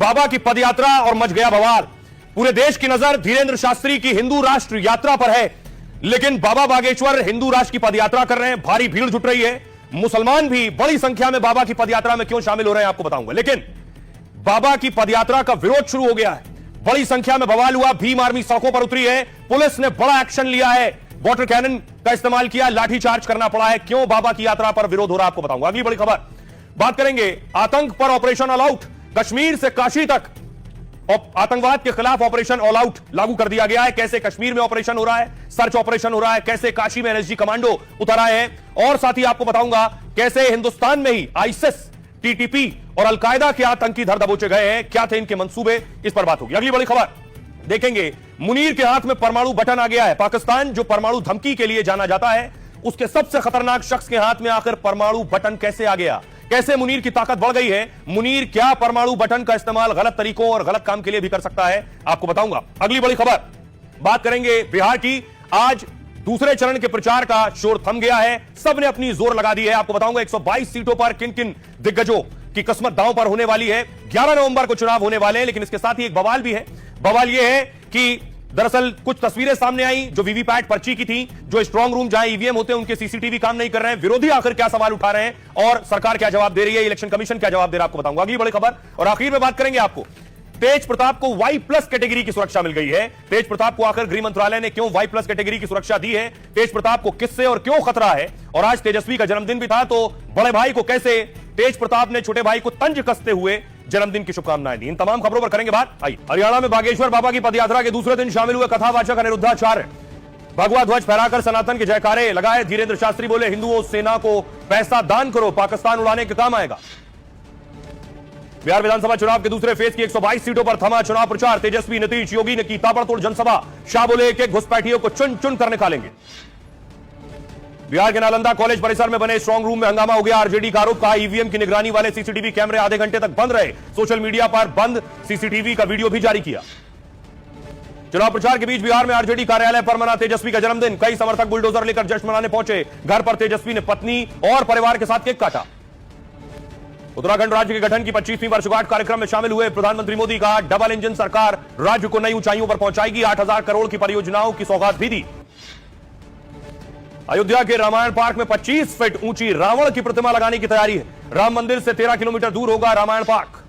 बाबा की पदयात्रा और मच गया बवाल। पूरे देश की नजर धीरेन्द्र शास्त्री की हिंदू राष्ट्र यात्रा पर है, लेकिन बाबा बागेश्वर हिंदू राष्ट्र की पदयात्रा कर रहे हैं। भारी भीड़ जुट रही है। मुसलमान भी बड़ी संख्या में बाबा की पदयात्रा में क्यों शामिल हो रहे हैं आपको बताऊंगा। लेकिन बाबा की पदयात्रा का विरोध शुरू हो गया है। बड़ी संख्या में बवाल हुआ। भीम आर्मी सड़कों पर उतरी है। पुलिस ने बड़ा एक्शन लिया है। वाटर कैनन का इस्तेमाल किया, लाठीचार्ज करना पड़ा है। क्यों बाबा की यात्रा पर विरोध हो रहा है आपको बताऊंगा। अगली बड़ी खबर बात करेंगे आतंक पर ऑपरेशन ऑल आउट। कश्मीर से काशी तक आतंकवाद के खिलाफ ऑपरेशन ऑल आउट लागू कर दिया गया है। कैसे कश्मीर में ऑपरेशन हो रहा है, सर्च ऑपरेशन हो रहा है, कैसे काशी में एनएसजी कमांडो उतर आए हैं, और साथ ही आपको बताऊंगा कैसे हिंदुस्तान में ही आईएसआईएस, टीटीपी और अलकायदा के आतंकी धर दबोचे गए हैं। क्या थे इनके मंसूबे, इस पर बात होगी। अगली बड़ी खबर देखेंगे मुनीर के हाथ में परमाणु बटन आ गया है। पाकिस्तान जो परमाणु धमकी के लिए जाना जाता है, उसके सबसे खतरनाक शख्स के हाथ में आखिर परमाणु बटन कैसे आ गया। कैसे मुनीर की ताकत बढ़ गई है। मुनीर क्या परमाणु बटन का इस्तेमाल गलत तरीकों और गलत काम के लिए भी कर सकता है, आपको बताऊंगा। अगली बड़ी खबर बात करेंगे बिहार की। आज दूसरे चरण के प्रचार का शोर थम गया है। सबने अपनी जोर लगा दी है। आपको बताऊंगा 122 सीटों पर किन किन दिग्गजों की किस्मत दांव पर होने वाली है। 11 नवंबर को चुनाव होने वाले हैं। लेकिन इसके साथ ही एक बवाल भी है। बवाल यह है कि दरअसल कुछ तस्वीरें सामने आई जो वीवीपैट पर्ची की थी, जो स्ट्रांग रूम जहां ईवीएम होते हैं उनके सीसीटीवी काम नहीं कर रहे हैं। विरोधी आखिर क्या सवाल उठा रहे हैं और सरकार क्या जवाब दे रही है, इलेक्शन कमीशन क्या जवाब दे रहा है, आपको बताऊंगा। अगली बड़ी खबर और आखिर में बात करेंगे आपको तेज प्रताप को Y+ कैटेगरी की सुरक्षा मिल गई है। तेज प्रताप को आखिर गृह मंत्रालय ने क्यों Y+ कैटेगरी की सुरक्षा दी है, तेज प्रताप को किससे और क्यों खतरा है, और आज तेजस्वी का जन्मदिन भी था तो बड़े भाई को कैसे तेज प्रताप ने छोटे भाई को तंज कसते हुए जन्मदिन की शुभकामनाएं दी। इन तमाम खबरों पर करेंगे बात। आइए, हरियाणा में बागेश्वर बाबा की पदयात्रा के दूसरे दिन शामिल हुए कथावाचक अनिरुद्धाचार्य। भगवा ध्वज फहराकर सनातन के जयकारे लगाए। धीरेन्द्र शास्त्री बोले, हिंदुओं सेना को पैसा दान करो, पाकिस्तान उड़ाने के काम आएगा। बिहार विधानसभा चुनाव के दूसरे फेज की 122 सीटों पर थमा चुनाव प्रचार। तेजस्वी, नीतीश, योगी ने की ताबड़तोड़ जनसभा। शाह बोले, एक घुसपैठियों को चुन चुन कर निकालेंगे। बिहार के नालंदा कॉलेज परिसर में बने स्ट्रांग रूम में हंगामा हो गया। आरजेडी का आरोप, कहा ईवीएम की निगरानी वाले सीसीटीवी कैमरे आधे घंटे तक बंद रहे। सोशल मीडिया पर बंद सीसीटीवी का वीडियो भी जारी किया। चुनाव प्रचार के बीच बिहार में आरजेडी कार्यालय पर मना तेजस्वी का जन्मदिन। कई समर्थक बुलडोजर लेकर जश्न मनाने पहुंचे। घर पर तेजस्वी ने पत्नी और परिवार के साथ केक काटा। उत्तराखंड राज्य के गठन की 25वीं वर्षगांठ कार्यक्रम में शामिल हुए प्रधानमंत्री मोदी। कहा, डबल इंजन सरकार राज्य को नई ऊंचाइयों पर पहुंचाएगी। 8,000 करोड़ की परियोजनाओं की सौगात भी दी। अयोध्या के रामायण पार्क में 25 फीट ऊंची रावण की प्रतिमा लगाने की तैयारी है। राम मंदिर से 13 किलोमीटर दूर होगा रामायण पार्क।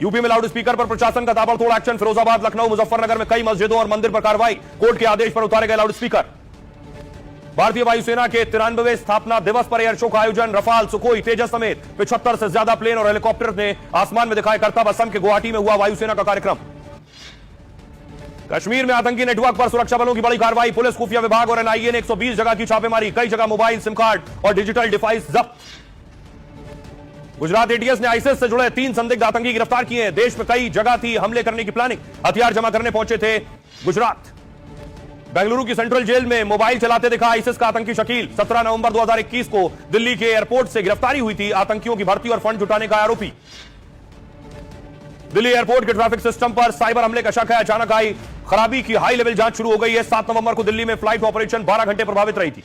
यूपी में लाउड स्पीकर पर प्रशासन का ताबड़तोड़ एक्शन। फिरोजाबाद, लखनऊ, मुजफ्फरनगर में कई मस्जिदों और मंदिर पर कार्रवाई। कोर्ट के आदेश पर उतारे गए लाउड स्पीकर। भारतीय वायुसेना के 93वें स्थापना दिवस पर एयर शो का आयोजन। रफाल, सुखोई, तेजस समेत 75 से ज्यादा प्लेन और हेलीकॉप्टर ने आसमान में दिखाए करतब। असम के गुवाहाटी में हुआ वायुसेना का कार्यक्रम। कश्मीर में आतंकी नेटवर्क पर सुरक्षा बलों की बड़ी कार्रवाई। पुलिस, खुफिया विभाग और एनआईए ने 120 जगह की छापेमारी। कई जगह मोबाइल, सिम कार्ड और डिजिटल डिवाइस जब्त। गुजरात एटीएस ने आईएसआईएस से जुड़े 3 संदिग्ध आतंकी गिरफ्तार किए हैं। देश में कई जगह थी हमले करने की प्लानिंग। हथियार जमा करने पहुंचे थे गुजरात। बेंगलुरु की सेंट्रल जेल में मोबाइल चलाते दिखा आईएसआईएस का आतंकी शकील। 17 नवंबर 2021 को दिल्ली के एयरपोर्ट से गिरफ्तारी हुई थी। आतंकियों की भर्ती और फंड जुटाने का आरोपी। दिल्ली एयरपोर्ट के ट्रैफिक सिस्टम पर साइबर हमले का शक है। अचानक आई खराबी की हाई लेवल जांच शुरू हो गई है। 7 नवंबर को दिल्ली में फ्लाइट ऑपरेशन 12 घंटे प्रभावित रही थी।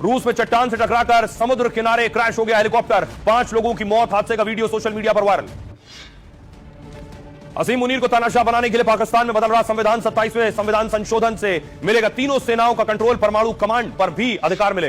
रूस में चट्टान से टकराकर समुद्र किनारे क्रैश हो गया हेलीकॉप्टर। 5 लोगों की मौत। हादसे का वीडियो सोशल मीडिया पर वायरल। असीम मुनीर को तानाशाह बनाने के लिए पाकिस्तान में बदल रहा संविधान। 27वें संविधान संशोधन से मिलेगा तीनों सेनाओं का कंट्रोल। परमाणु कमांड पर भी अधिकार मिले।